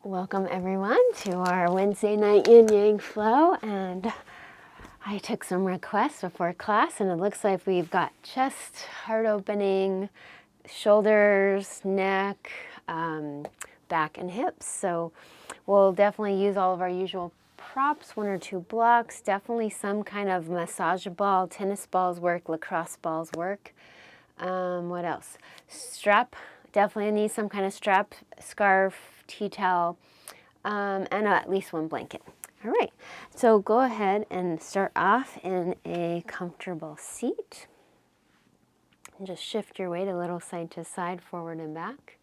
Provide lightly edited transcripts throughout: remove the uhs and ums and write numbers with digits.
Welcome everyone to our Wednesday night Yin Yang Flow, and I took some requests before class and it looks like we've got chest, heart opening, shoulders, neck, back and hips. So we'll definitely use all of our usual props, 1 or 2 blocks, definitely some kind of massage ball, tennis balls work, lacrosse balls work. What else? Strap, definitely need some kind of strap, scarf, tea towel, and at least 1 blanket. All right, so go ahead and start off in a comfortable seat. And just shift your weight a little side to side, forward and back.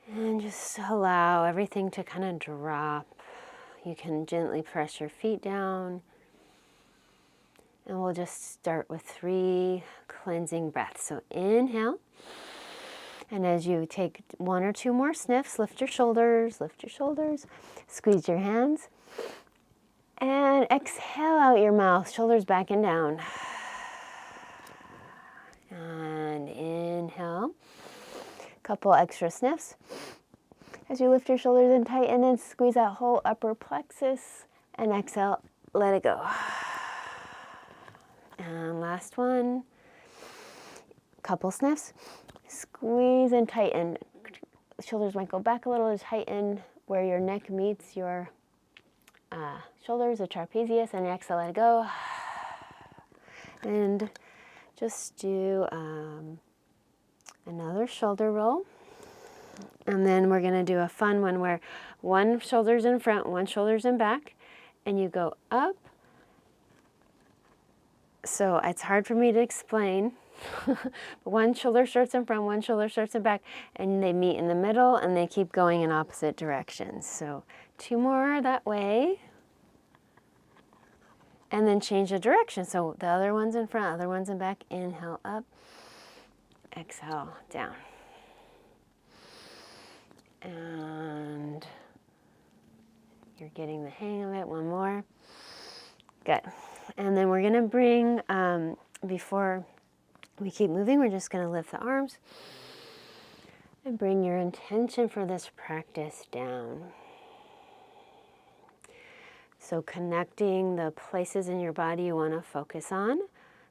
And just allow everything to kind of drop. You can gently press your feet down. And we'll just start with 3 cleansing breaths. So inhale. And as you take 1 or 2 more sniffs, lift your shoulders, squeeze your hands. And exhale out your mouth, shoulders back and down. And inhale. Couple extra sniffs. As you lift your shoulders and tighten and squeeze that whole upper plexus. And exhale, let it go. And last one. Couple sniffs. Squeeze and tighten. Shoulders might go back a little to tighten where your neck meets your shoulders, the trapezius, and exhale, let it go. And just do another shoulder roll. And then we're going to do a fun one where 1 shoulder's in front, 1 shoulder's in back, and you go up. So it's hard for me to explain. 1 shoulder starts in front, 1 shoulder starts in back, and they meet in the middle and they keep going in opposite directions. So 2 more that way. And then change the direction. So the other one's in front, other one's in back. Inhale up, exhale down. And you're getting the hang of it. 1 more. Good. And then we're going to bring, before we keep moving, we're just going to lift the arms and bring your intention for this practice down. So connecting the places in your body you want to focus on,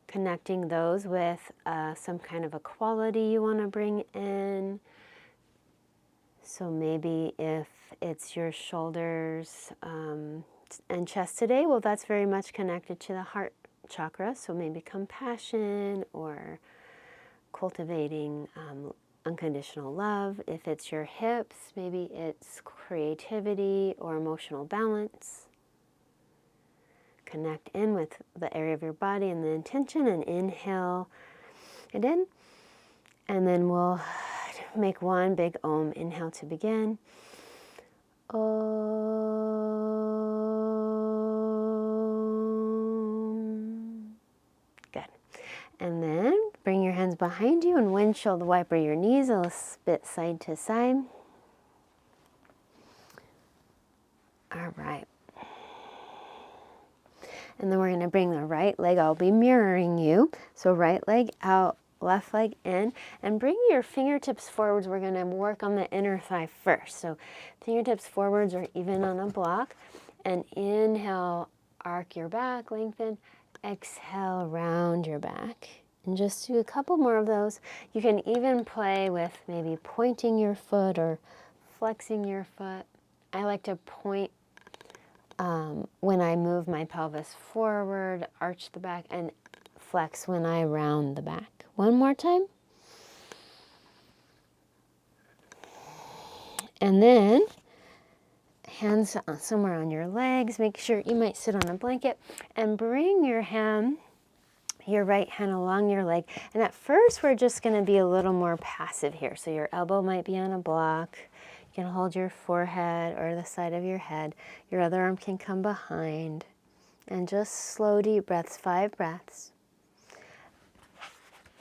connecting those with some kind of a quality you want to bring in. So maybe if it's your shoulders and chest today, well, that's very much connected to the heart chakra. So maybe compassion or cultivating unconditional love. If it's your hips, maybe it's creativity or emotional balance. Connect in with the area of your body and the intention, and inhale it in. And then we'll make 1 big Om. Inhale to begin. Om. Good. And then bring your hands behind you and windshield wiper your knees a little bit side to side. All right. And then we're going to bring the right leg. I'll be mirroring you. So right leg out, left leg in, and bring your fingertips forwards. We're going to work on the inner thigh first. So fingertips forwards or even on a block. And inhale, arc your back, lengthen. Exhale, round your back. And just do a couple more of those. You can even play with maybe pointing your foot or flexing your foot. I like to point when I move my pelvis forward, arch the back, and flex when I round the back. 1 more time. And then hands somewhere on your legs. Make sure you might sit on a blanket and bring your right hand along your leg. And at first, we're just going to be a little more passive here. So your elbow might be on a block. You can hold your forehead or the side of your head. Your other arm can come behind. And just slow, deep breaths, 5 breaths.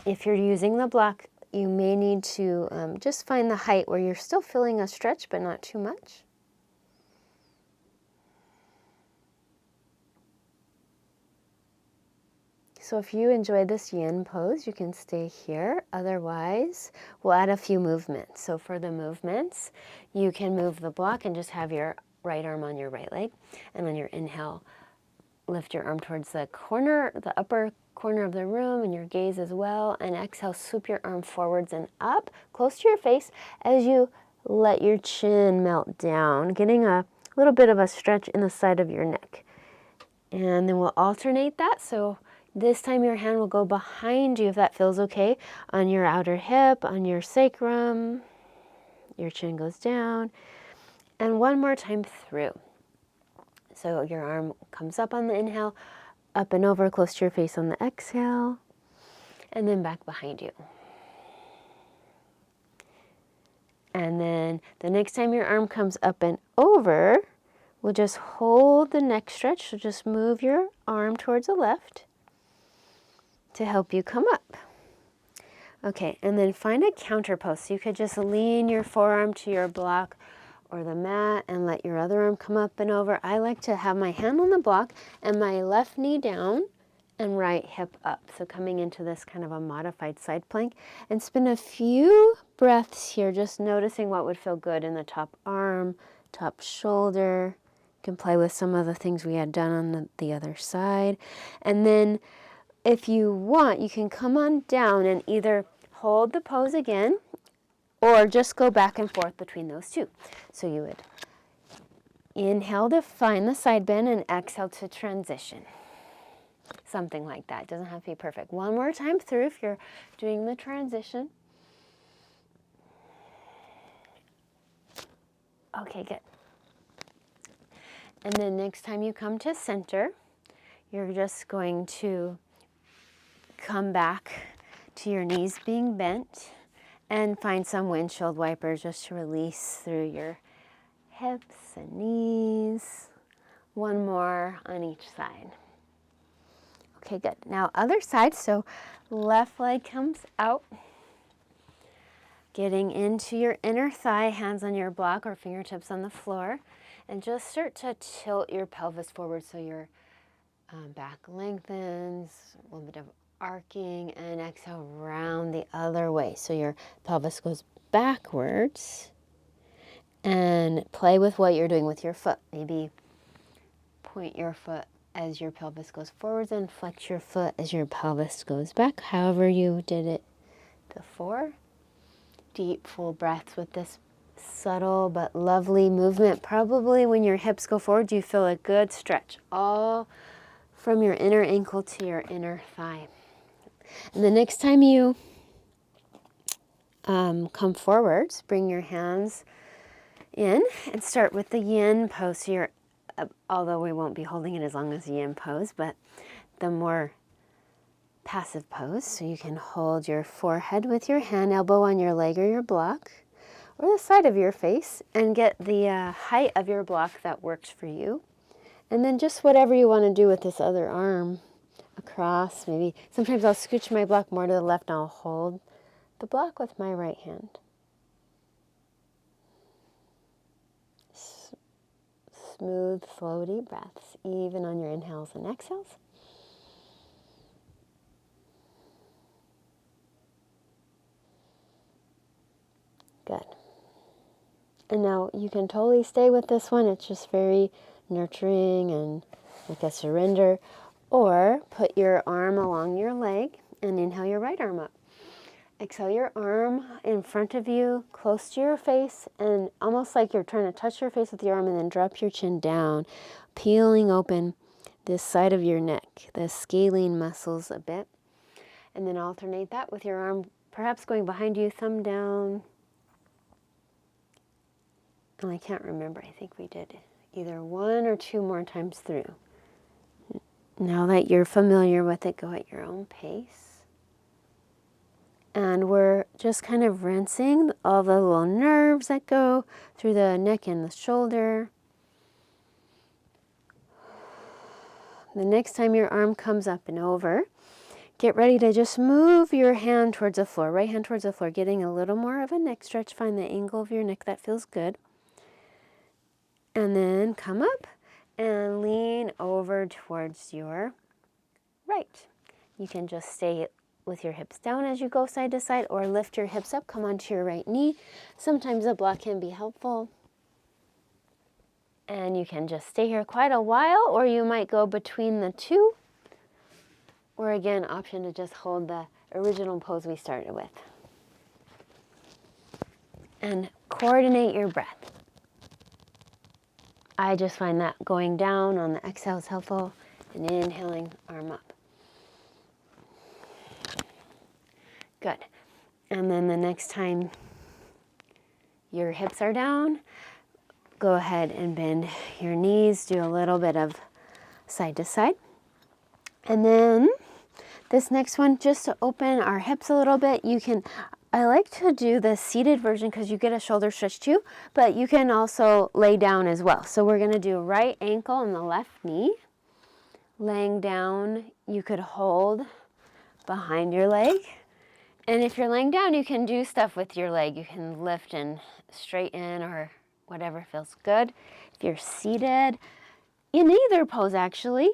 If you're using the block, you may need to just find the height where you're still feeling a stretch, but not too much. So if you enjoy this yin pose, you can stay here. Otherwise, we'll add a few movements. So for the movements, you can move the block and just have your right arm on your right leg. And on your inhale, lift your arm towards the corner, the upper corner of the room, and your gaze as well. And exhale, swoop your arm forwards and up, close to your face, as you let your chin melt down, getting a little bit of a stretch in the side of your neck. And then we'll alternate that. So this time your hand will go behind you, if that feels okay, on your outer hip, on your sacrum. Your chin goes down. And one more time through. So your arm comes up on the inhale, up and over, close to your face on the exhale, and then back behind you. And then the next time your arm comes up and over, we'll just hold the neck stretch. So just move your arm towards the left to help you come up. Okay, and then find a counter pose. So you could just lean your forearm to your block or the mat and let your other arm come up and over. I like to have my hand on the block and my left knee down and right hip up. So coming into this kind of a modified side plank, and spend a few breaths here just noticing what would feel good in the top arm, top shoulder. You can play with some of the things we had done on the other side. And then if you want, you can come on down and either hold the pose again or just go back and forth between those two. So you would inhale to find the side bend and exhale to transition. Something like that. It doesn't have to be perfect. One more time through if you're doing the transition. Okay, good. And then next time you come to center, you're just going to come back to your knees being bent and find some windshield wipers just to release through your hips and knees. One more on each side. Okay, good. Now other side, so left leg comes out. Getting into your inner thigh, hands on your block or fingertips on the floor. And just start to tilt your pelvis forward so your back lengthens, a little bit of arcing, and exhale round the other way. So your pelvis goes backwards. And play with what you're doing with your foot. Maybe point your foot as your pelvis goes forwards and flex your foot as your pelvis goes back, however you did it before. Deep, full breaths with this subtle but lovely movement. Probably when your hips go forward, you feel a good stretch all from your inner ankle to your inner thigh. And the next time you come forwards, bring your hands in and start with the yin pose. So you're, although we won't be holding it as long as the yin pose, but the more passive pose. So you can hold your forehead with your hand, elbow on your leg or your block, or the side of your face, and get the height of your block that works for you. And then just whatever you want to do with this other arm across. Maybe sometimes I'll scooch my block more to the left and I'll hold the block with my right hand. Smooth, slow, deep breaths, even on your inhales and exhales. Good. And now you can totally stay with this one. It's just very nurturing and like a surrender. Or put your arm along your leg and inhale your right arm up. Exhale your arm in front of you, close to your face, and almost like you're trying to touch your face with your arm, and then drop your chin down, peeling open this side of your neck, the scalene muscles a bit. And then alternate that with your arm perhaps going behind you, thumb down. And I can't remember, I think we did either one or two more times through. Now that you're familiar with it, go at your own pace. And we're just kind of rinsing all the little nerves that go through the neck and the shoulder. The next time your arm comes up and over, get ready to just move your hand towards the floor, right hand towards the floor, getting a little more of a neck stretch. Find the angle of your neck that feels good. And then come up and lean over towards your right. You can just stay with your hips down as you go side to side, or lift your hips up, come onto your right knee. Sometimes a block can be helpful. And you can just stay here quite a while, or you might go between the two. Or again, option to just hold the original pose we started with. And coordinate your breath. I just find that going down on the exhale is helpful, and inhaling, arm up. Good. And then the next time your hips are down, go ahead and bend your knees, do a little bit of side to side. And then this next one, just to open our hips a little bit, I like to do the seated version because you get a shoulder stretch too, but you can also lay down as well. So we're gonna do right ankle on the left knee. Laying down, you could hold behind your leg. And if you're laying down, you can do stuff with your leg. You can lift and straighten or whatever feels good. If you're seated, in either pose actually,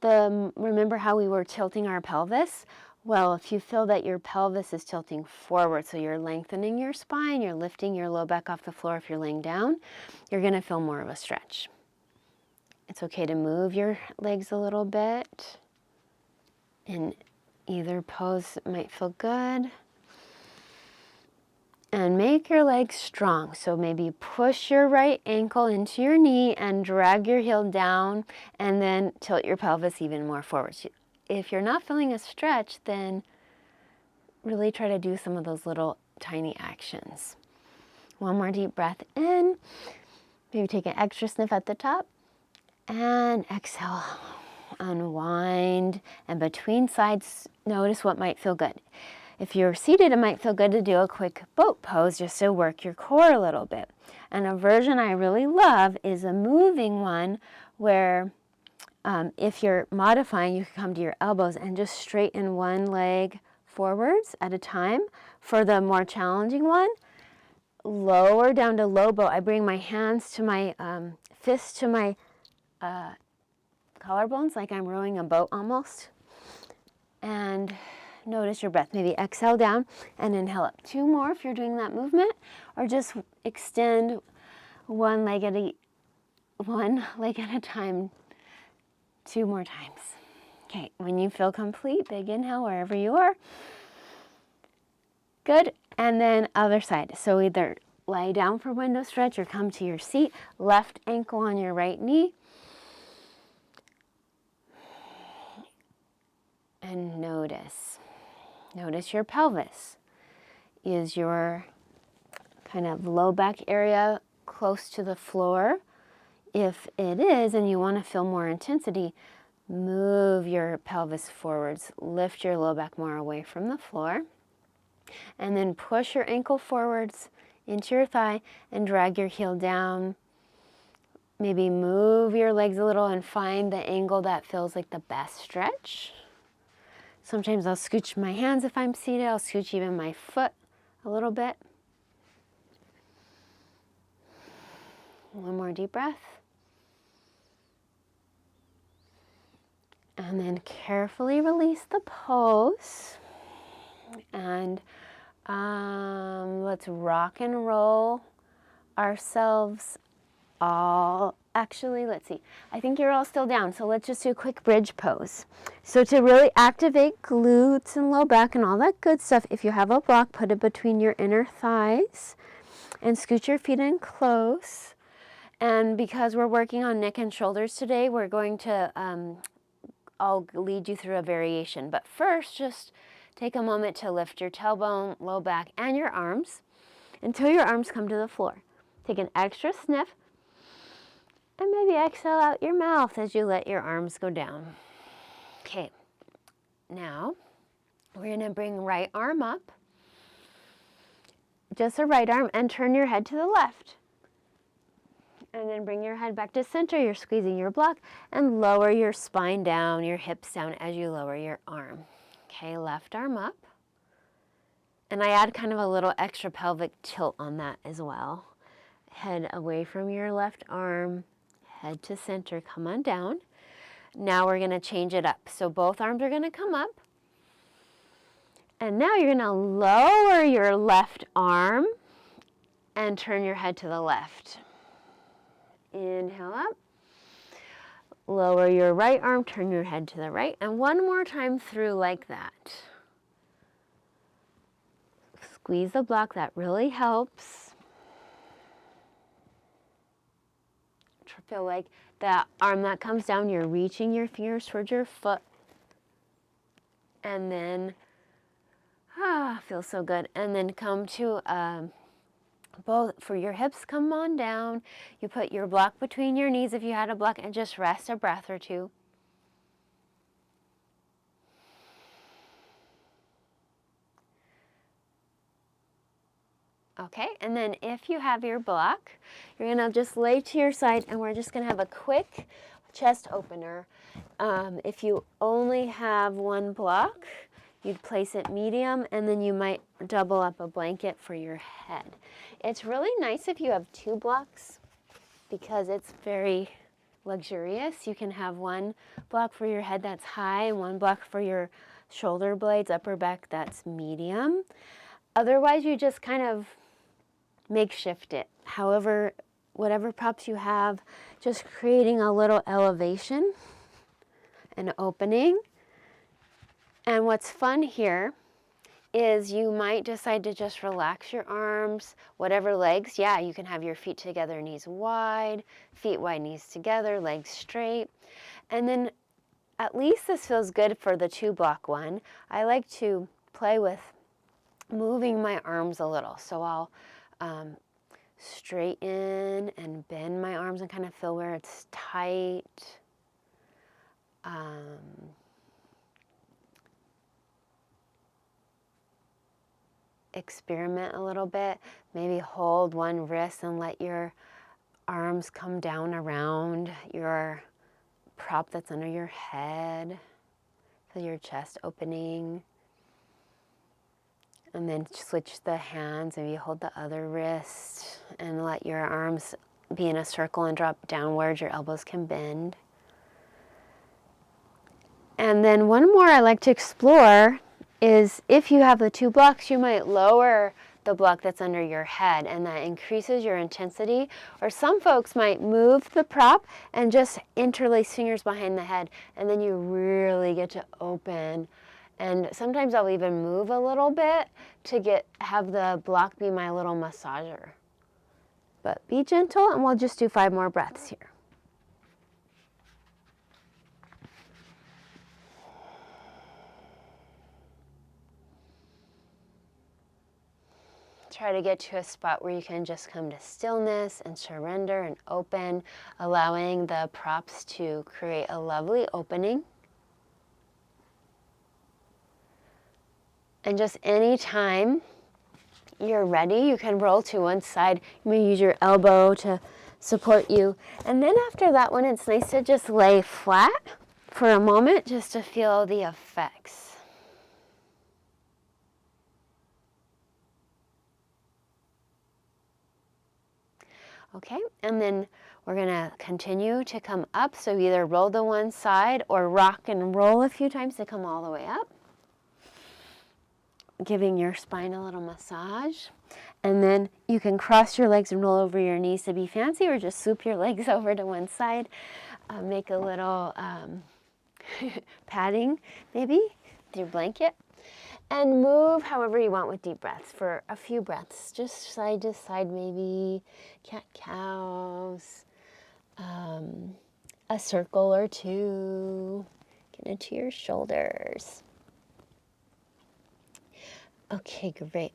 remember how we were tilting our pelvis? Well, if you feel that your pelvis is tilting forward, so you're lengthening your spine, you're lifting your low back off the floor if you're laying down, you're gonna feel more of a stretch. It's okay to move your legs a little bit. In either pose might feel good. And make your legs strong. So maybe push your right ankle into your knee and drag your heel down, and then tilt your pelvis even more forward. If you're not feeling a stretch, then really try to do some of those little tiny actions. One more deep breath in. Maybe take an extra sniff at the top. And exhale. Unwind. And between sides, notice what might feel good. If you're seated, it might feel good to do a quick boat pose just to work your core a little bit. And a version I really love is a moving one where if you're modifying, you can come to your elbows and just straighten one leg forwards at a time. For the more challenging one, lower down to low boat. I bring my hands to my fists to my collarbones, like I'm rowing a boat almost. And notice your breath. Maybe exhale down and inhale up. 2 more if you're doing that movement, or just extend one leg at a time 2 more times. Okay, when you feel complete, big inhale wherever you are. Good, and then other side. So either lie down for window stretch or come to your seat, left ankle on your right knee. And notice your pelvis. Is your kind of low back area close to the floor? If it is, and you want to feel more intensity, move your pelvis forwards, lift your low back more away from the floor, and then push your ankle forwards into your thigh and drag your heel down. Maybe move your legs a little and find the angle that feels like the best stretch. Sometimes I'll scooch my hands if I'm seated. I'll scooch even my foot a little bit. One more deep breath. And then carefully release the pose. And let's rock and roll ourselves all. Actually, let's see. I think you're all still down, so let's just do a quick bridge pose. So to really activate glutes and low back and all that good stuff, if you have a block, put it between your inner thighs and scoot your feet in close. And because we're working on neck and shoulders today, we're going to, I'll lead you through a variation. But first, just take a moment to lift your tailbone, low back, and your arms until your arms come to the floor. Take an extra sniff. And maybe exhale out your mouth as you let your arms go down. Okay, now we're gonna bring right arm up, just the right arm, and turn your head to the left. And then bring your head back to center. You're squeezing your block, and lower your spine down, your hips down as you lower your arm. Okay, left arm up. And I add kind of a little extra pelvic tilt on that as well. Head away from your left arm. Head to center, come on down. Now we're going to change it up. So both arms are going to come up. And now you're going to lower your left arm and turn your head to the left. Inhale up. Lower your right arm, turn your head to the right. And one more time through like that. Squeeze the block, that really helps. Feel like that arm that comes down, you're reaching your fingers towards your foot. And then, feels so good. And then come to both, for your hips, come on down. You put your block between your knees if you had a block and just rest a breath or two. Okay, and then if you have your block, you're gonna just lay to your side and we're just gonna have a quick chest opener. If you only have one block, you'd place it medium and then you might double up a blanket for your head. It's really nice if you have two blocks because it's very luxurious. You can have one block for your head that's high and one block for your shoulder blades, upper back that's medium. Otherwise, you just kind of makeshift it. However, whatever props you have, just creating a little elevation, an opening. And what's fun here is you might decide to just relax your arms, whatever legs. Yeah, you can have your feet together, knees wide, feet wide, knees together, legs straight. And then at least this feels good for the 2-block one. I like to play with moving my arms a little. So I'll straighten and bend my arms and kind of feel where it's tight. Experiment a little bit. Maybe hold one wrist and let your arms come down around your prop that's under your head. Feel your chest opening. And then switch the hands, maybe hold the other wrist and let your arms be in a circle and drop downwards. Your elbows can bend. And then one more I like to explore is if you have the 2 blocks, you might lower the block that's under your head and that increases your intensity. Or some folks might move the prop and just interlace fingers behind the head and then you really get to open. And sometimes I'll even move a little bit to have the block be my little massager. But be gentle and we'll just do 5 more breaths here. Try to get to a spot where you can just come to stillness and surrender and open, allowing the props to create a lovely opening. And just anytime you're ready, you can roll to one side. You may use your elbow to support you. And then after that one, it's nice to just lay flat for a moment just to feel the effects. Okay, and then we're gonna continue to come up. So either roll to one side or rock and roll a few times to come all the way up. Giving your spine a little massage. And then you can cross your legs and roll over your knees to be fancy or just swoop your legs over to one side. Make a little padding maybe with your blanket. And move however you want with deep breaths for a few breaths. Just side to side maybe, cat-cows, a circle or two. Get into your shoulders. Okay, great.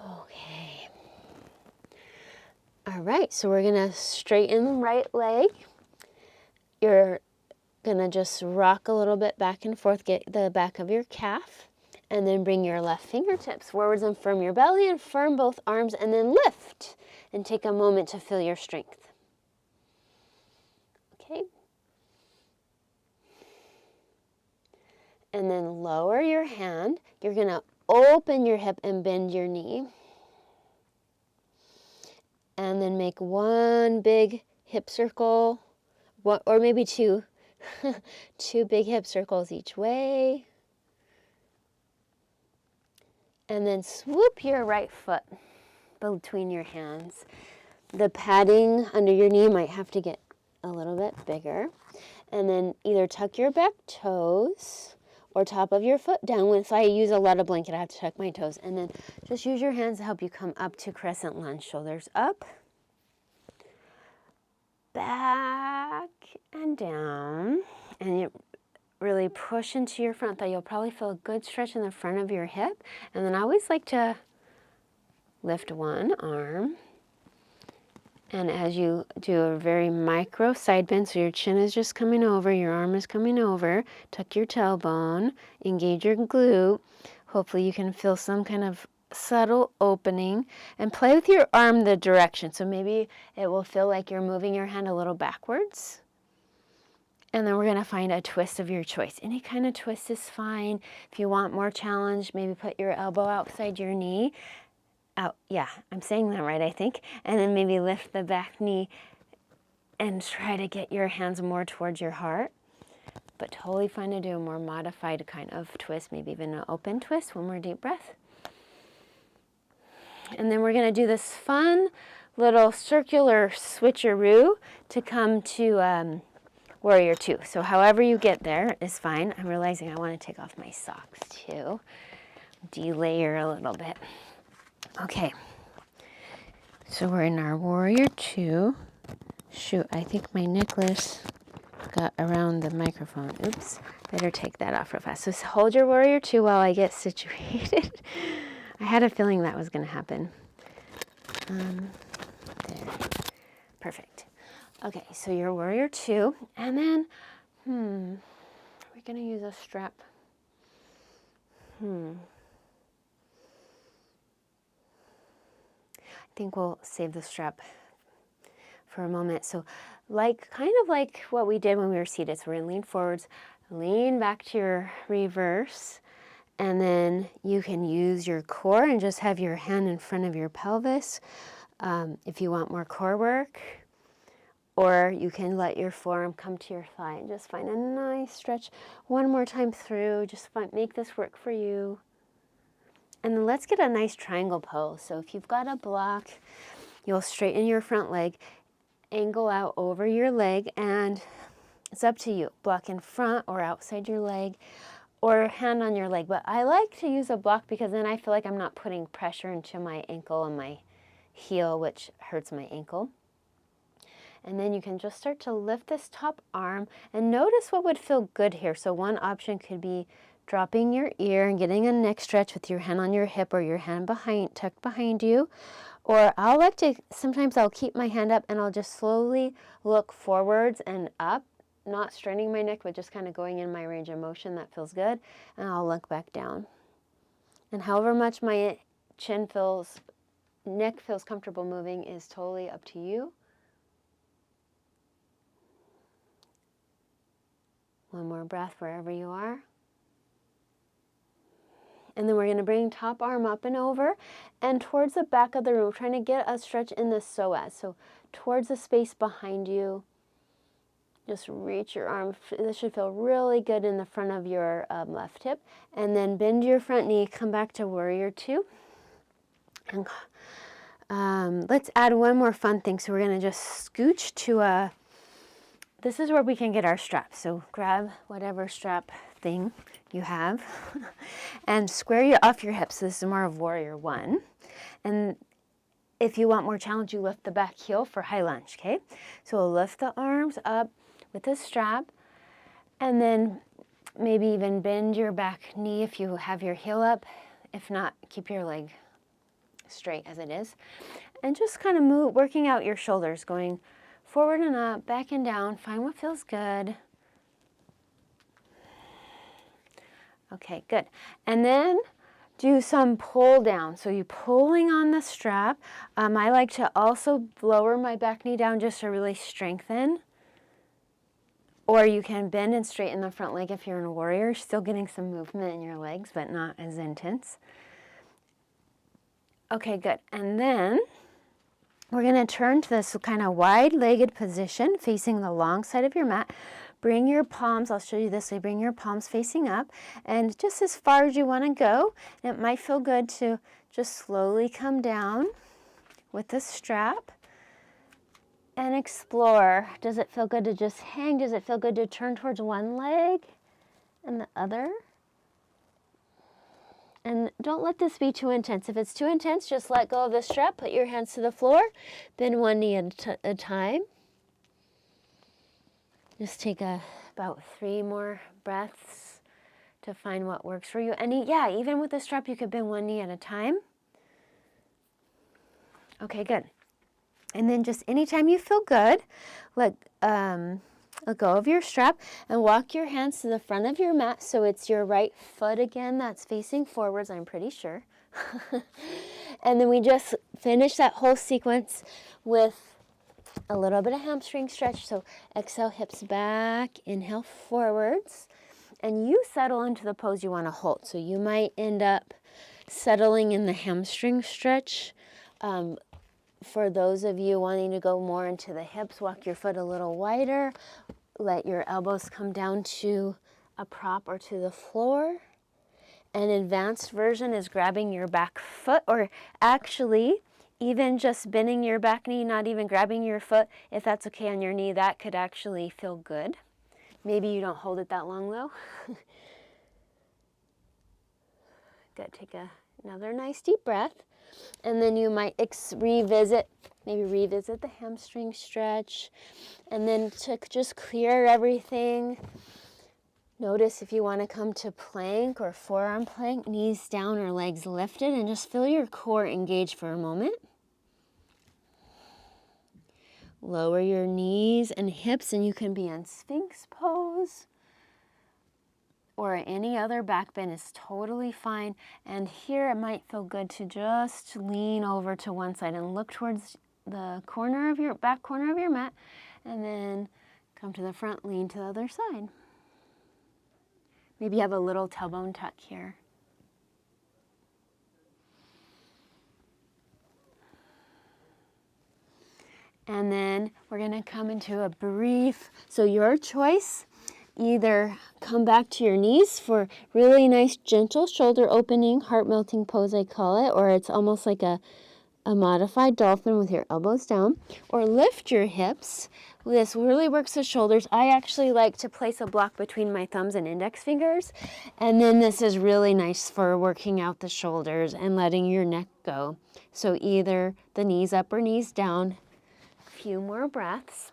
Okay. All right, so we're gonna straighten the right leg. You're gonna just rock a little bit back and forth, get the back of your calf, and then bring your left fingertips forwards and firm your belly and firm both arms and then lift and take a moment to feel your strength. Okay. And then lower your hand. You're gonna open your hip and bend your knee. And then make one big hip circle, or maybe two, two big hip circles each way. And then swoop your right foot between your hands. The padding under your knee might have to get a little bit bigger. And then either tuck your back toes or top of your foot down. If I use a lot of blanket, I have to tuck my toes. And then just use your hands to help you come up to crescent lunge. Shoulders up, back and down. And you really push into your front thigh. You'll probably feel a good stretch in the front of your hip. And then I always like to lift one arm. And as you do a very micro side bend, so your chin is just coming over, your arm is coming over, tuck your tailbone, engage your glute. Hopefully you can feel some kind of subtle opening, and play with your arm the direction. So maybe it will feel like you're moving your hand a little backwards. And then we're going to find a twist of your choice. Any kind of twist is fine. If you want more challenge, maybe put your elbow outside your knee. Out, yeah, I'm saying that right, I think. And then maybe lift the back knee and try to get your hands more towards your heart. But totally fine to do a more modified kind of twist, maybe even an open twist. One more deep breath. And then we're going to do this fun little circular switcheroo to come to Warrior Two. So however you get there is fine. I'm realizing I want to take off my socks too. Delayer a little bit. Okay, so we're in our Warrior Two. Shoot, I think my necklace got around the microphone. Oops, better take that off real fast. So hold your Warrior Two while I get situated. I had a feeling that was going to happen. There, perfect. Okay, so your Warrior Two, and then, we're going to use a strap. I think we'll save the strap for a moment. So kind of like what we did when we were seated. So we're going to lean forwards, lean back to your reverse, and then you can use your core and just have your hand in front of your pelvis if you want more core work. Or you can let your forearm come to your thigh and just find a nice stretch. One more time through, just make this work for you. And then let's get a nice triangle pose. So if you've got a block, you'll straighten your front leg, angle out over your leg, and it's up to you. Block in front or outside your leg, or hand on your leg. But I like to use a block because then I feel like I'm not putting pressure into my ankle and my heel, which hurts my ankle. And then you can just start to lift this top arm and notice what would feel good here. So one option could be dropping your ear and getting a neck stretch with your hand on your hip or your hand tucked behind you. Or sometimes I'll keep my hand up and I'll just slowly look forwards and up, not straining my neck, but just kind of going in my range of motion. That feels good. And I'll look back down. And however much my neck feels comfortable moving is totally up to you. One more breath wherever you are. And then we're going to bring top arm up and over and towards the back of the room. We're trying to get a stretch in the psoas. So towards the space behind you. Just reach your arm. This should feel really good in the front of your left hip. And then bend your front knee. Come back to Warrior Two. And let's add one more fun thing. So we're going to just scooch to this is where we can get our strap. So grab whatever strap thing you have and square you off your hips. So this is more of Warrior One. And if you want more challenge, you lift the back heel for high lunge, okay? So we'll lift the arms up with the strap and then maybe even bend your back knee if you have your heel up. If not, keep your leg straight as it is. And just kind of working out your shoulders, going forward and up, back and down. Find what feels good. Okay, good. And then do some pull down. So you're pulling on the strap. I like to also lower my back knee down just to really strengthen. Or you can bend and straighten the front leg if you're in a warrior. You're still getting some movement in your legs, but not as intense. Okay, good. And then We're going to turn to this kind of wide-legged position, facing the long side of your mat. Bring your palms, I'll show you this way, bring your palms facing up, and just as far as you want to go. It might feel good to just slowly come down with the strap and explore. Does it feel good to just hang? Does it feel good to turn towards one leg and the other? And don't let this be too intense. If it's too intense, just let go of the strap, put your hands to the floor, bend one knee at a time. Just take about 3 more breaths to find what works for you. And yeah, even with the strap, you could bend one knee at a time. Okay, good. And then just anytime you feel good, let go of your strap and walk your hands to the front of your mat so it's your right foot again that's facing forwards, I'm pretty sure. And then we just finish that whole sequence with a little bit of hamstring stretch. So exhale, hips back, inhale forwards, and you settle into the pose you want to hold. So you might end up settling in the hamstring stretch. For those of you wanting to go more into the hips, walk your foot a little wider. Let your elbows come down to a prop or to the floor. An advanced version is grabbing your back foot, or actually even just bending your back knee, not even grabbing your foot. If that's okay on your knee, that could actually feel good. Maybe you don't hold it that long though. Good, take another nice deep breath. And then you might revisit the hamstring stretch. And then to just clear everything, notice if you want to come to plank or forearm plank, knees down or legs lifted, and just feel your core engage for a moment. Lower your knees and hips, and you can be in Sphinx pose. Or any other back bend is totally fine. And here it might feel good to just lean over to one side and look towards the corner of your back corner of your mat, and then come to the front, lean to the other side. Maybe you have a little tailbone tuck here. And then we're going to come into a brief, so your choice. Either come back to your knees for really nice, gentle shoulder opening, heart-melting pose, I call it, or it's almost like a modified dolphin with your elbows down, or lift your hips. This really works the shoulders. I actually like to place a block between my thumbs and index fingers, and then this is really nice for working out the shoulders and letting your neck go. So either the knees up or knees down. A few more breaths.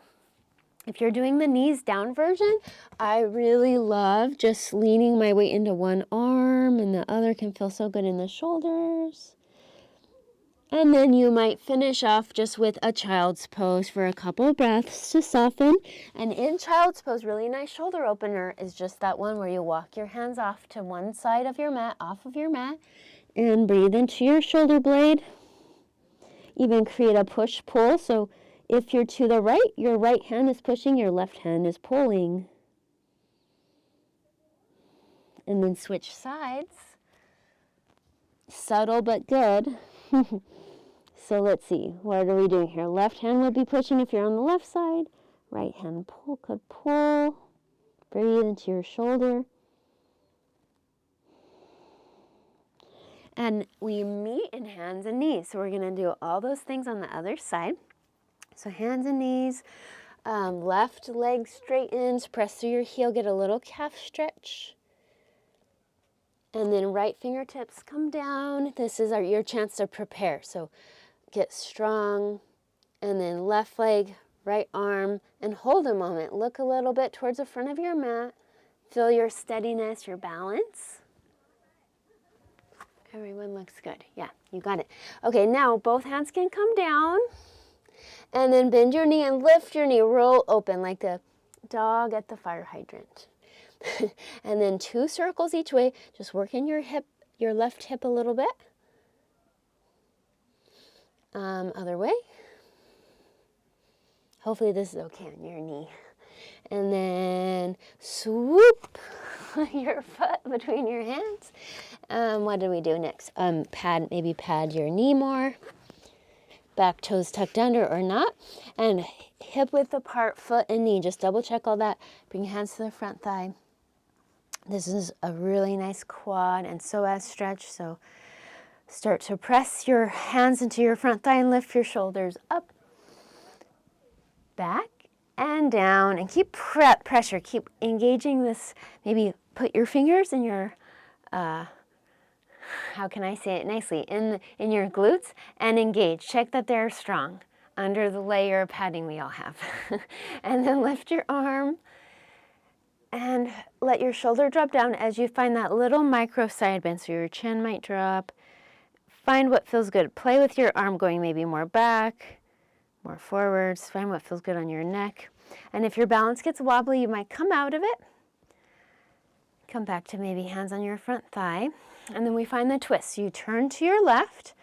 If you're doing the knees down version, I really love just leaning my weight into one arm, and the other can feel so good in the shoulders. And then you might finish off just with a child's pose for a couple of breaths to soften. And in child's pose, really nice shoulder opener is just that one where you walk your hands off to one side of your mat, off of your mat, and breathe into your shoulder blade. Even create a push-pull, so if you're to the right, your right hand is pushing, your left hand is pulling. And then switch sides. Subtle but good. So let's see, what are we doing here? Left hand will be pushing if you're on the left side. Right hand could pull. Breathe into your shoulder. And we meet in hands and knees. So we're going to do all those things on the other side. So hands and knees, left leg straightens, press through your heel, get a little calf stretch. And then right fingertips come down. This is your chance to prepare. So get strong. And then left leg, right arm, and hold a moment. Look a little bit towards the front of your mat. Feel your steadiness, your balance. Everyone looks good. Yeah, you got it. Okay, now both hands can come down. And then bend your knee and lift your knee, roll open like a dog at the fire hydrant. And then 2 circles each way, just working your hip, your left hip a little bit. Other way. Hopefully this is okay on your knee. And then swoop your foot between your hands. What do we do next? Maybe pad your knee more. back toes tucked under or not. And hip width apart, foot and knee. Just double check all that. Bring your hands to the front thigh. This is a really nice quad and psoas stretch. So start to press your hands into your front thigh and lift your shoulders up, back, and down. And keep pressure. Keep engaging this. Maybe put your fingers in your, how can I say it nicely, in your glutes and engage. Check that they're strong under the layer of padding we all have. And then lift your arm and let your shoulder drop down as you find that little micro side bend. So your chin might drop. Find what feels good. Play with your arm going maybe more back, more forwards. Find what feels good on your neck. And if your balance gets wobbly, you might come out of it. Come back to maybe hands on your front thigh. And then we find the twist. You turn to your left.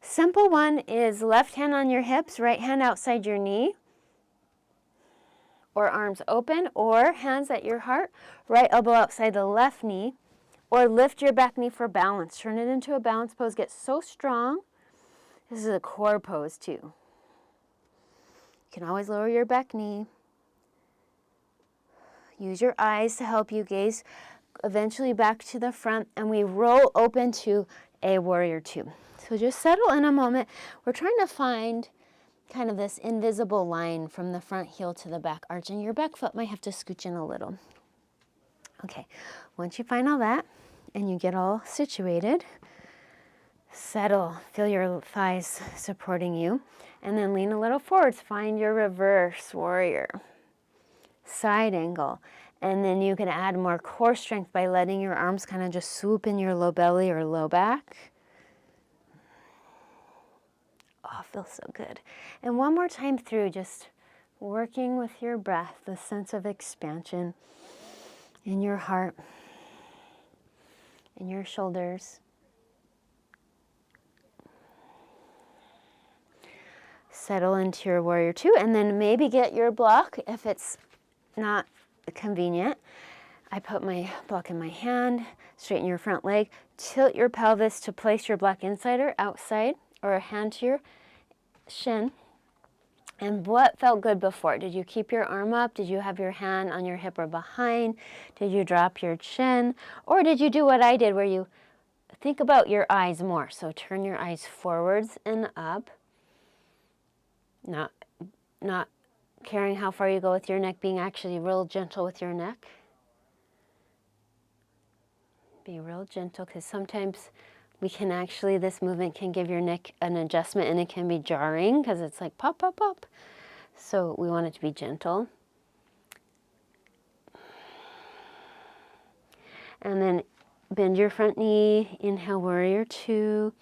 Simple one is left hand on your hips, right hand outside your knee, or arms open, or hands at your heart, right elbow outside the left knee, or lift your back knee for balance. Turn it into a balance pose. Get so strong. This is a core pose too. You can always lower your back knee. Use your eyes to help you gaze eventually back to the front, and we roll open to a warrior two. So just settle in a moment. We're trying to find kind of this invisible line from the front heel to the back arch, and your back foot might have to scooch in a little. Okay, once you find all that and you get all situated, settle, feel your thighs supporting you, and then lean a little forwards. Find your reverse warrior, side angle, and then you can add more core strength by letting your arms kind of just swoop in your low belly or low back. Oh, feels so good. And one more time through, just working with your breath, the sense of expansion in your heart, in your shoulders. Settle into your warrior two, and then maybe get your block if it's not convenient. I put my block in my hand, straighten your front leg, tilt your pelvis to place your block inside or outside, or a hand to your shin. And what felt good before? Did you keep your arm up? Did you have your hand on your hip or behind? Did you drop your chin? Or did you do what I did, where you think about your eyes more? So turn your eyes forwards and up. Not caring how far you go with your neck, being actually real gentle with your neck. Be real gentle, because sometimes we can actually, this movement can give your neck an adjustment, and it can be jarring because it's like pop, pop, pop. So we want it to be gentle. And then bend your front knee, inhale, warrior two.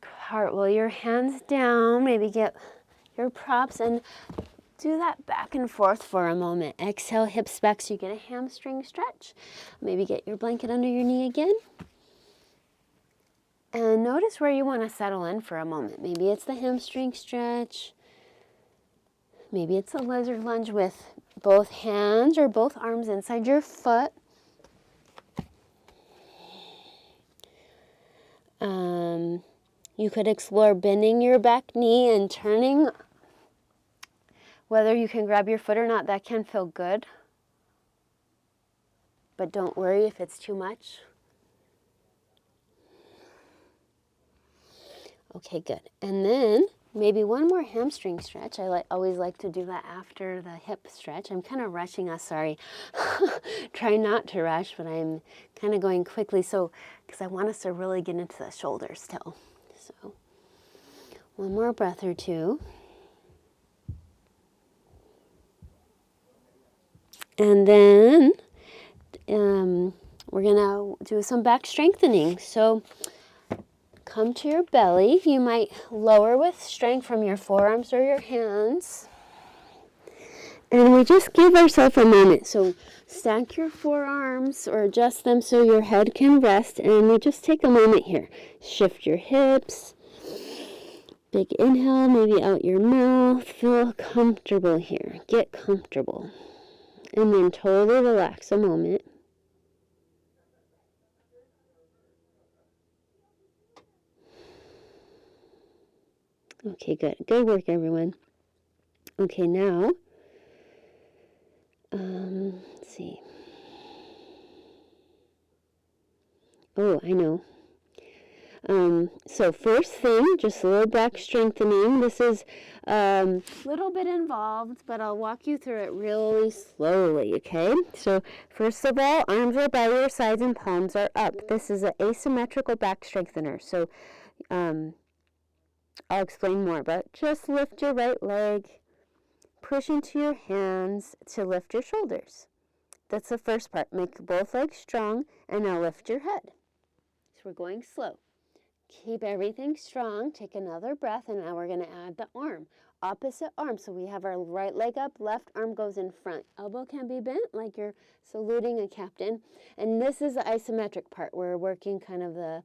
Cartwheel your hands down, maybe get your props and do that back and forth for a moment. Exhale, hips back so you get a hamstring stretch. Maybe get your blanket under your knee again. And notice where you want to settle in for a moment. Maybe it's the hamstring stretch. Maybe it's a lizard lunge with both hands or both arms inside your foot. You could explore bending your back knee and turning. Whether you can grab your foot or not, that can feel good. But don't worry if it's too much. Okay, good. And then maybe one more hamstring stretch. I always like to do that after the hip stretch. I'm kind of rushing us, sorry. Try not to rush, but I'm kind of going quickly, so because I want us to really get into the shoulders still. So one more breath or two. And then we're gonna do some back strengthening. So come to your belly. You might lower with strength from your forearms or your hands. And we just give ourselves a moment. So stack your forearms or adjust them so your head can rest. And we just take a moment here. Shift your hips. Big inhale, maybe out your mouth. Feel comfortable here. Get comfortable. And then totally relax a moment. Okay, good. Good work, everyone. Okay, now, let's see. Oh, I know. So first thing, just low back strengthening. This is a little bit involved, but I'll walk you through it really slowly, okay? So first of all, arms are by your sides and palms are up. This is an asymmetrical back strengthener. So I'll explain more, but just lift your right leg, push into your hands to lift your shoulders. That's the first part. Make both legs strong, and now lift your head. So we're going slow. Keep everything strong. Take another breath, and now we're going to add the arm. Opposite arm. So we have our right leg up, left arm goes in front. Elbow can be bent like you're saluting a captain. And this is the isometric part. We're working kind of the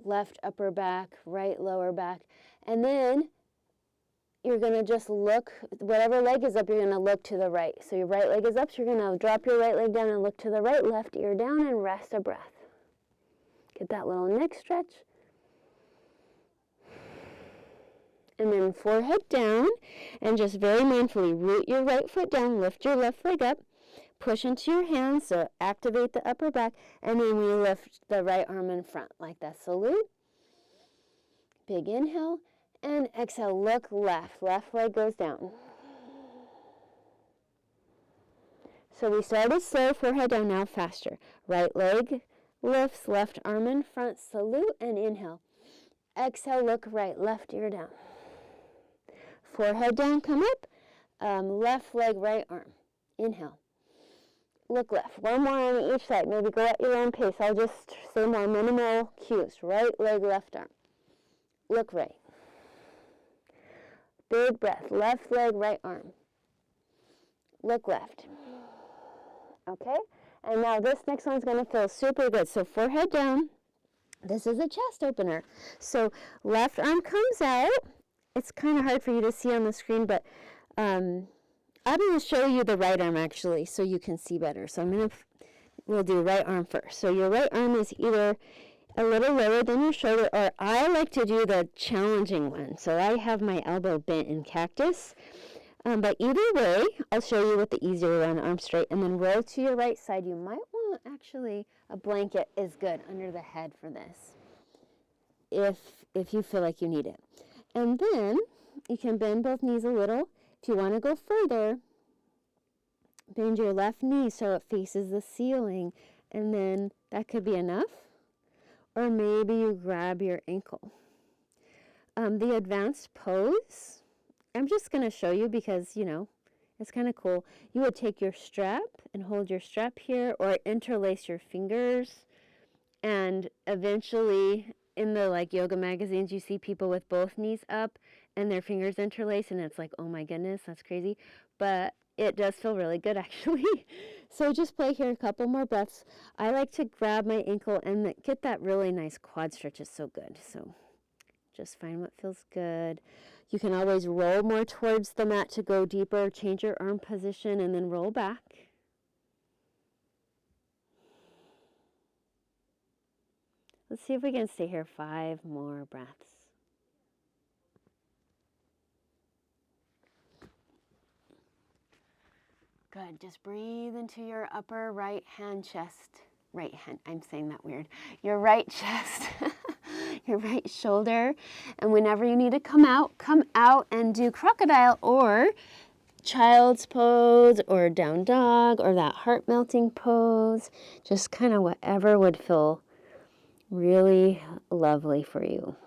left upper back, right lower back. And then you're going to just look, whatever leg is up, you're going to look to the right. So your right leg is up, so you're going to drop your right leg down and look to the right, left ear down, and rest a breath. Get that little neck stretch. And then forehead down, and just very mindfully root your right foot down, lift your left leg up, push into your hands, so activate the upper back, and then we lift the right arm in front like that. Salute. Big inhale, and exhale, look left. Left leg goes down. So we started slow, forehead down, now faster. Right leg lifts, left arm in front, salute, and inhale. Exhale, look right, left ear down. Forehead down, come up, left leg, right arm. Inhale. Look left. One more on each side. Maybe go at your own pace. I'll just say more minimal cues. Right leg, left arm. Look right. Big breath. Left leg, right arm. Look left. Okay? And now this next one's going to feel super good. So forehead down. This is a chest opener. So left arm comes out. It's kind of hard for you to see on the screen, but I'm going to show you the right arm actually so you can see better. So we'll do right arm first. So your right arm is either a little lower than your shoulder, or I like to do the challenging one. So I have my elbow bent in cactus. But either way, I'll show you with the easier one, arm straight, and then roll to your right side. You might want, actually, a blanket is good under the head for this, if you feel like you need it. And then you can bend both knees a little. If you want to go further, bend your left knee so it faces the ceiling, and then that could be enough. Or maybe you grab your ankle. The advanced pose, I'm just going to show you because, it's kind of cool. You would take your strap and hold your strap here, or interlace your fingers, and eventually in the yoga magazines you see people with both knees up and their fingers interlaced, and it's like, oh my goodness, that's crazy. But it does feel really good actually. So just play here a couple more breaths. I like to grab my ankle and get that really nice quad stretch. Is so good. So just find what feels good. You can always roll more towards the mat to go deeper, change your arm position, and then roll back. Let's see if we can stay here 5 more breaths. Good. Just breathe into your upper right hand chest. Right hand. I'm saying that weird. Your right chest. Your right shoulder. And whenever you need to come out and do crocodile or child's pose or down dog or that heart melting pose. Just kind of whatever would feel really lovely for you.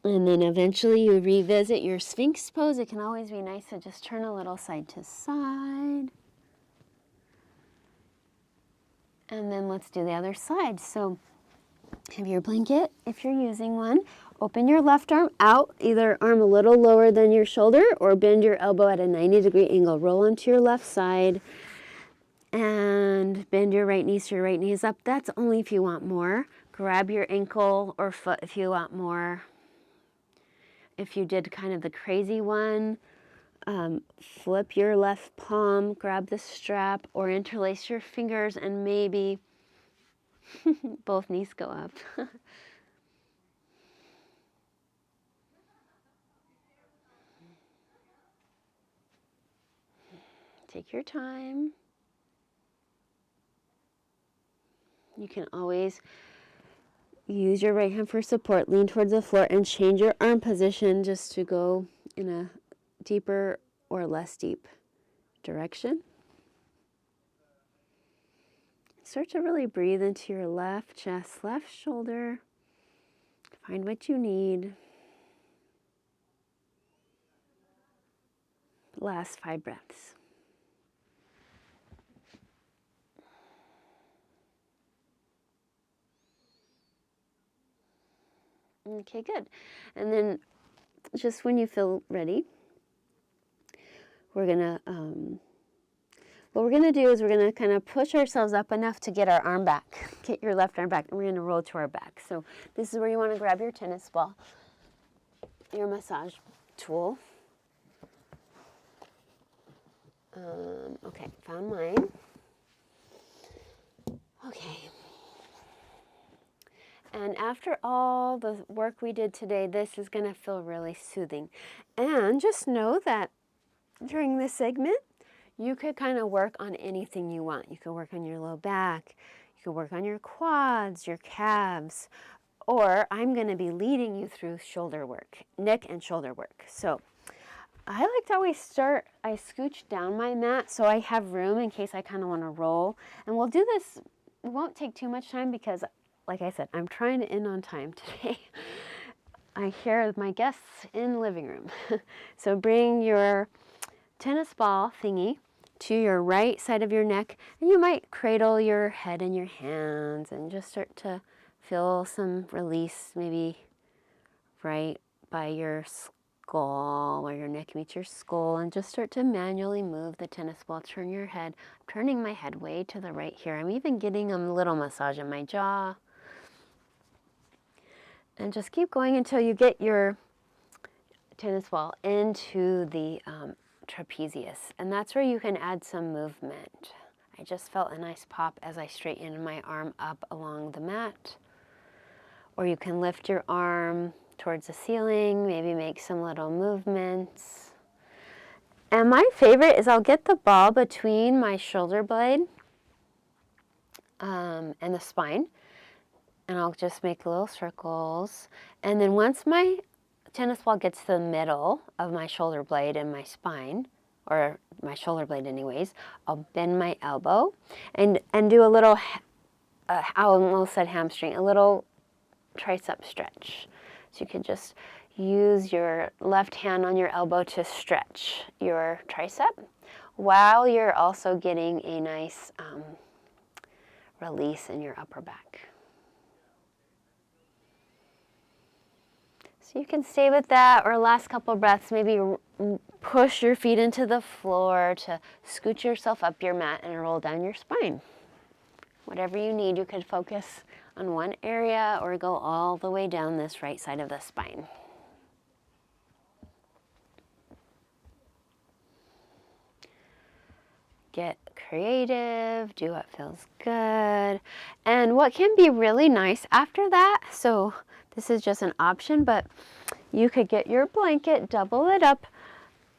And then eventually you revisit your Sphinx pose. It can always be nice to just turn a little side to side. And then let's do the other side. So have your blanket, if you're using one. Open your left arm out, either arm a little lower than your shoulder, or bend your elbow at a 90-degree angle. Roll onto your left side and bend your right knee so your right knee is up. That's only if you want more. Grab your ankle or foot if you want more. If you did kind of the crazy one, flip your left palm, grab the strap, or interlace your fingers and maybe Both knees go up. Take your time. You can always use your right hand for support. Lean towards the floor and change your arm position just to go in a deeper or less deep direction. Start to really breathe into your left chest, left shoulder. Find what you need. Last 5 breaths. Okay, good. And then just when you feel ready, we're gonna, what we're gonna do is we're gonna kind of push ourselves up enough to get our arm back, get your left arm back, and we're gonna roll to our back. So this is where you wanna grab your tennis ball, your massage tool. Okay, found mine. Okay. And after all the work we did today, this is going to feel really soothing. And just know that during this segment, you could kind of work on anything you want. You could work on your low back, you could work on your quads, your calves, or I'm going to be leading you through shoulder work, neck and shoulder work. So I like to always start, I scooch down my mat so I have room in case I kind of want to roll. And we'll do this, it won't take too much time because, like I said, I'm trying to end on time today. I hear my guests in the living room. So bring your tennis ball thingy to your right side of your neck, and you might cradle your head in your hands and just start to feel some release, maybe right by your skull, where your neck meets your skull, and just start to manually move the tennis ball. Turn your head. I'm turning my head way to the right here. I'm even getting a little massage in my jaw. And just keep going until you get your tennis ball into the trapezius. And that's where you can add some movement. I just felt a nice pop as I straightened my arm up along the mat. Or you can lift your arm towards the ceiling, maybe make some little movements. And my favorite is I'll get the ball between my shoulder blade and the spine. And I'll just make little circles. And then once my tennis ball gets to the middle of my shoulder blade and my spine, or my shoulder blade anyways, I'll bend my elbow and do a little, I almost said hamstring, a little tricep stretch. So you can just use your left hand on your elbow to stretch your tricep while you're also getting a nice release in your upper back. So you can stay with that, or last couple breaths, maybe push your feet into the floor to scoot yourself up your mat and roll down your spine. Whatever you need, you could focus on one area or go all the way down this right side of the spine. Get creative, do what feels good. And what can be really nice after that, so this is just an option, but you could get your blanket, double it up.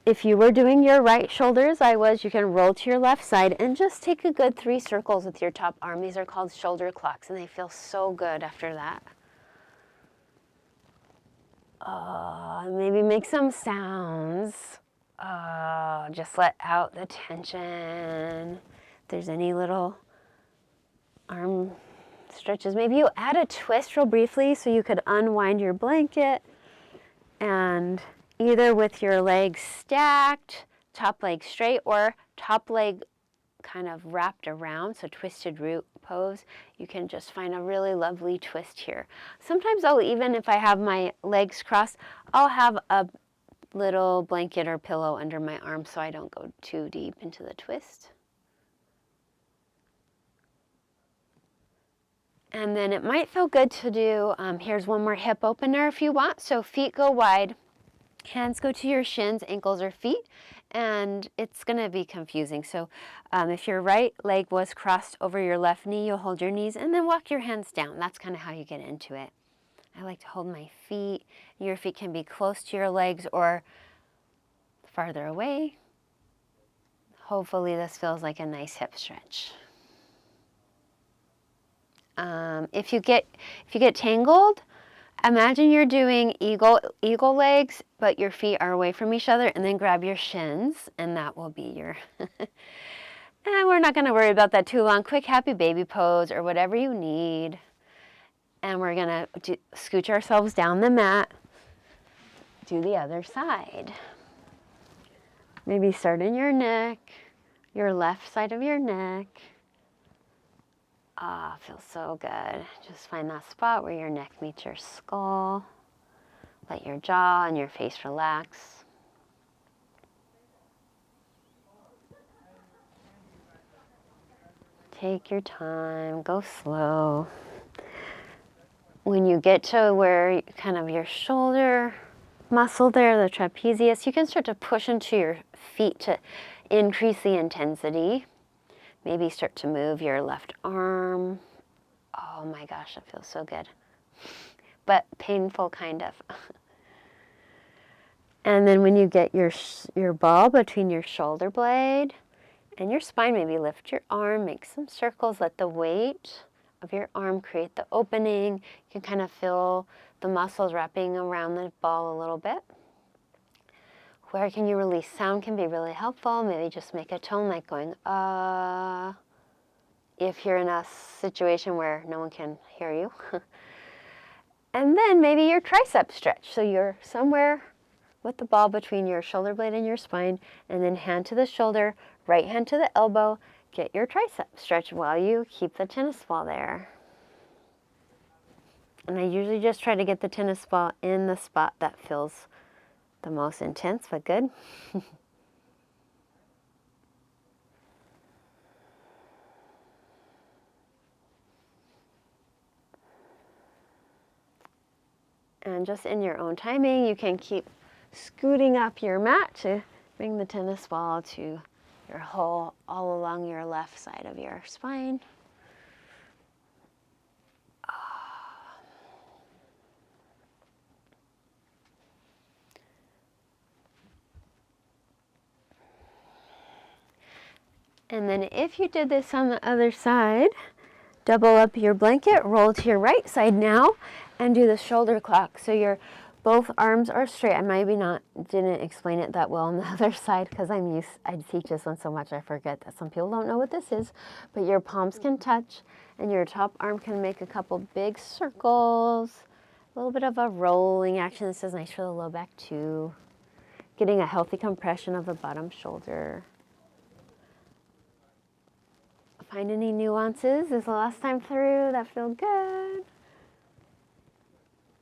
If you were doing your right shoulder as I was, you can roll to your left side and just take a good 3 circles with your top arm. These are called shoulder clocks, and they feel so good after that. Maybe make some sounds. Just let out the tension. If there's any little arm stretches, maybe you add a twist real briefly so you could unwind your blanket, and either with your legs stacked, top leg straight, or top leg kind of wrapped around, so twisted root pose, you can just find a really lovely twist here. Sometimes even if I have my legs crossed, I'll have a little blanket or pillow under my arm so I don't go too deep into the twist. And then it might feel good to do, here's one more hip opener if you want. So feet go wide, hands go to your shins, ankles or feet, and it's going to be confusing. So if your right leg was crossed over your left knee, you'll hold your knees and then walk your hands down. That's kind of how you get into it. I like to hold my feet. Your feet can be close to your legs or farther away. Hopefully this feels like a nice hip stretch. If you get tangled, imagine you're doing eagle legs, but your feet are away from each other, and then grab your shins, and that will be your, and we're not gonna worry about that too long. Quick happy baby pose or whatever you need. And we're gonna scooch ourselves down the mat, do the other side. Maybe start in your neck, your left side of your neck. Ah, feels so good. Just find that spot where your neck meets your skull. Let your jaw and your face relax. Take your time, go slow. When you get to where kind of your shoulder muscle there, the trapezius, you can start to push into your feet to increase the intensity. Maybe start to move your left arm. Oh my gosh, that feels so good. But painful, kind of. And then when you get your ball between your shoulder blade and your spine, maybe lift your arm, make some circles, let the weight of your arm create the opening. You can kind of feel the muscles wrapping around the ball a little bit. Where can you release? Sound can be really helpful. Maybe just make a tone like going, if you're in a situation where no one can hear you. And then maybe your tricep stretch. So you're somewhere with the ball between your shoulder blade and your spine, and then hand to the shoulder, right hand to the elbow. Get your tricep stretch while you keep the tennis ball there. And I usually just try to get the tennis ball in the spot that feels the most intense, but good. And just in your own timing, you can keep scooting up your mat to bring the tennis ball to your hole all along your left side of your spine. And then if you did this on the other side, double up your blanket, roll to your right side now, and do the shoulder clock. So your both arms are straight. I maybe didn't explain it that well on the other side because I teach this one so much I forget that some people don't know what this is. But your palms can touch and your top arm can make a couple big circles. A little bit of a rolling action. This is nice for the low back too. Getting a healthy compression of the bottom shoulder. Find any nuances this last time through that feel good.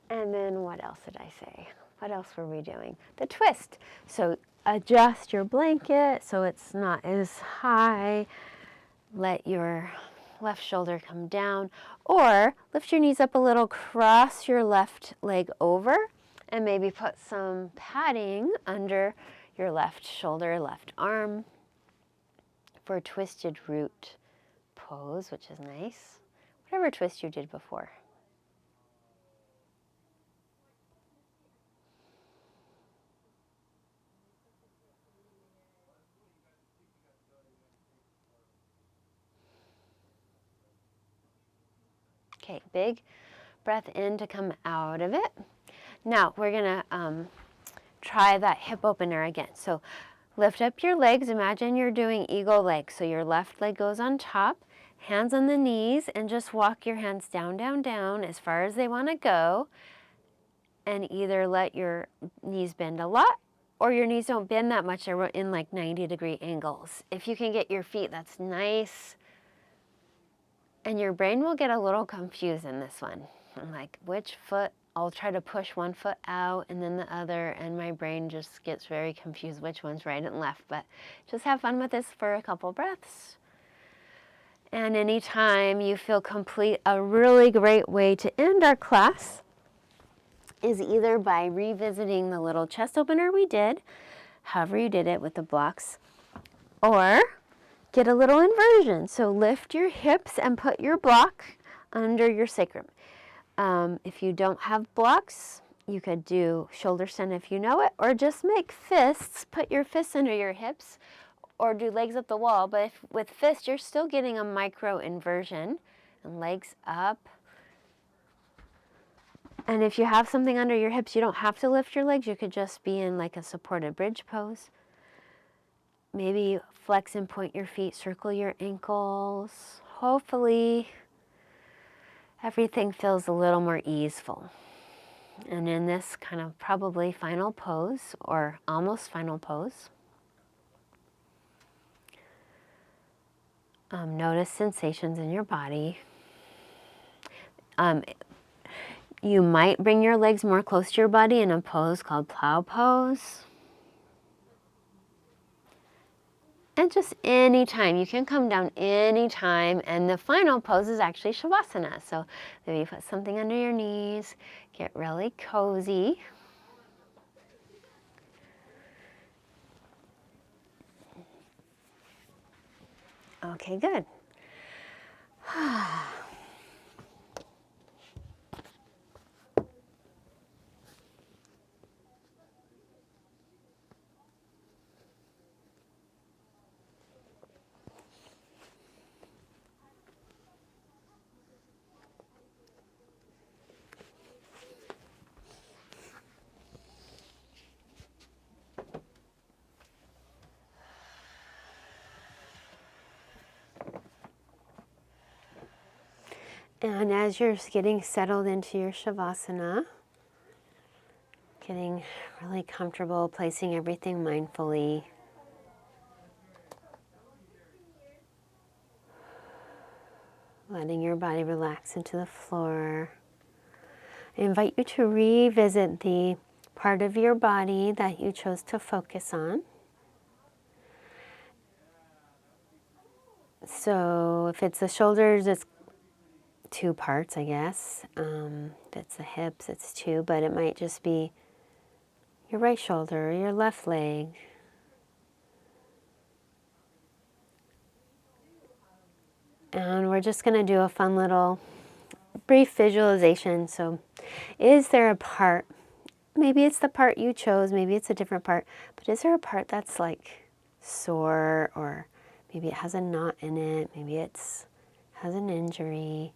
And then what else did I say? What else were we doing? The twist. So adjust your blanket so it's not as high. Let your left shoulder come down. Or lift your knees up a little, cross your left leg over, and maybe put some padding under your left shoulder, left arm for a twisted root pose, which is nice. Whatever twist you did before. Okay, big breath in to come out of it. Now we're gonna try that hip opener again. So lift up your legs. Imagine you're doing eagle legs. So your left leg goes on top, hands on the knees, and just walk your hands down, down, down as far as they want to go. And either let your knees bend a lot or your knees don't bend that much. They're in like 90-degree angles. If you can get your feet, that's nice. And your brain will get a little confused in this one. I'm like, which foot? I'll try to push one foot out and then the other, and my brain just gets very confused which one's right and left. But just have fun with this for a couple breaths. And anytime you feel complete, a really great way to end our class is either by revisiting the little chest opener we did, however you did it with the blocks. Or get a little inversion. So lift your hips and put your block under your sacrum. If you don't have blocks, you could do shoulder stand if you know it, or just make fists, put your fists under your hips, or do legs up the wall. But if, with fists, you're still getting a micro inversion, and legs up. And if you have something under your hips, you don't have to lift your legs. You could just be in like a supported bridge pose. Maybe flex and point your feet, circle your ankles. Hopefully, everything feels a little more easeful. And in this kind of probably final pose, or almost final pose, notice sensations in your body. You might bring your legs more close to your body in a pose called plow pose. And just anytime, you can come down anytime, and the final pose is actually Shavasana. So maybe put something under your knees, get really cozy. Okay, good. And as you're getting settled into your Shavasana, getting really comfortable, placing everything mindfully, letting your body relax into the floor, I invite you to revisit the part of your body that you chose to focus on. So if it's the shoulders, it's two parts, I guess. If it's the hips, it's two, but it might just be your right shoulder or your left leg. And we're just going to do a fun little brief visualization. So is there a part, maybe it's the part you chose, maybe it's a different part, but is there a part that's like sore, or maybe it has a knot in it, maybe it's has an injury?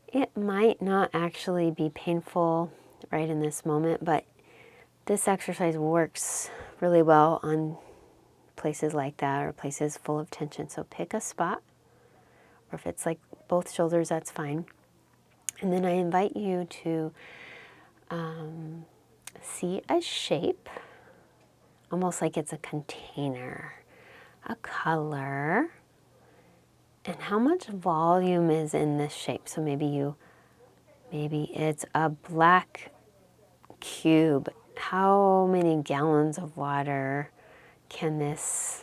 It might not actually be painful right in this moment, but this exercise works really well on places like that or places full of tension. So pick a spot, or if it's like both shoulders, that's fine. And then I invite you to see a shape, almost like it's a container, a color, and how much volume is in this shape. So maybe it's a black cube. How many gallons of water can this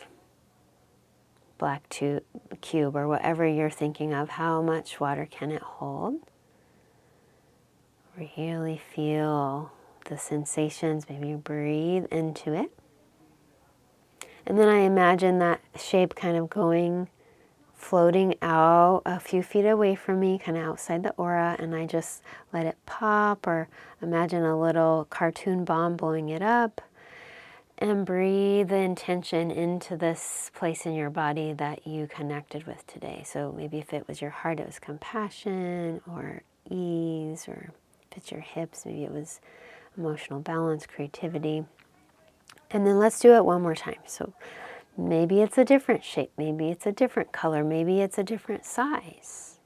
black cube, or whatever you're thinking of, how much water can it hold? Really feel the sensations, maybe breathe into it. And then I imagine that shape kind of floating out a few feet away from me, kind of outside the aura, and I just let it pop, or imagine a little cartoon bomb blowing it up, and breathe the intention into this place in your body that you connected with today. So maybe if it was your heart, it was compassion or ease, or if it's your hips, maybe it was emotional balance, creativity. And then let's do it one more time. So maybe it's a different shape, maybe it's a different color, maybe it's a different size.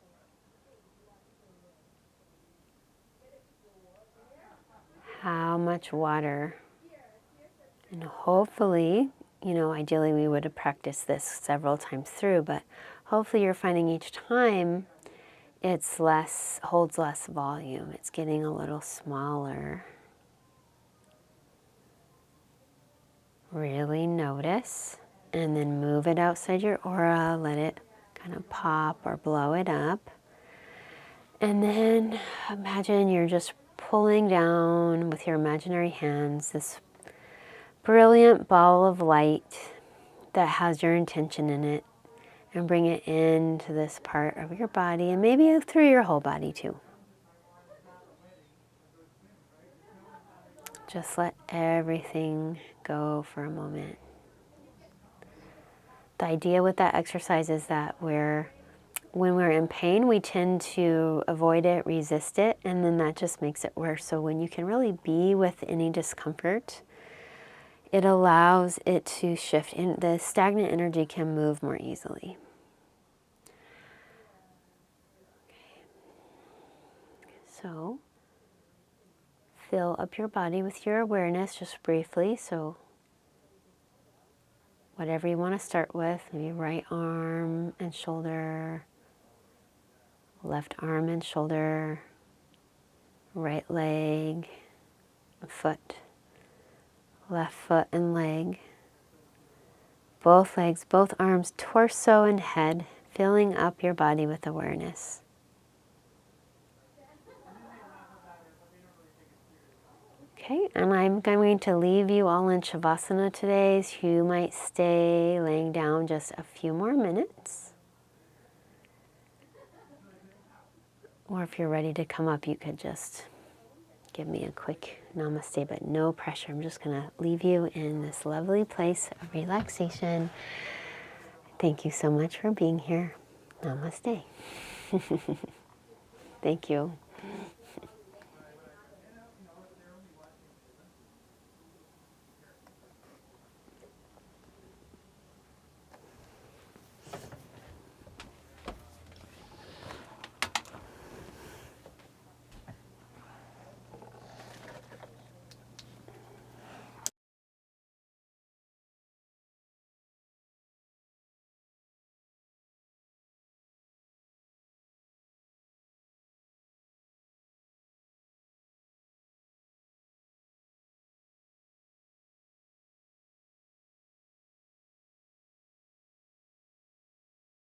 How much water? And hopefully, ideally we would have practiced this several times through, but hopefully you're finding each time it's holds less volume. It's getting a little smaller. Really notice, and then move it outside your aura, let it kind of pop or blow it up. And then imagine you're just pulling down with your imaginary hands this brilliant ball of light that has your intention in it, and bring it into this part of your body, and maybe through your whole body too. Just let everything go for a moment. The idea with that exercise is that when we're in pain, we tend to avoid it, resist it, and then that just makes it worse. So when you can really be with any discomfort, it allows it to shift, and the stagnant energy can move more easily. So fill up your body with your awareness just briefly. So whatever you want to start with, maybe right arm and shoulder, left arm and shoulder, right leg, foot, left foot and leg, both legs, both arms, torso and head, filling up your body with awareness. Okay, and I'm going to leave you all in Shavasana today, so you might stay laying down just a few more minutes. Or if you're ready to come up, you could just give me a quick namaste, but no pressure. I'm just going to leave you in this lovely place of relaxation. Thank you so much for being here. Namaste. Thank you.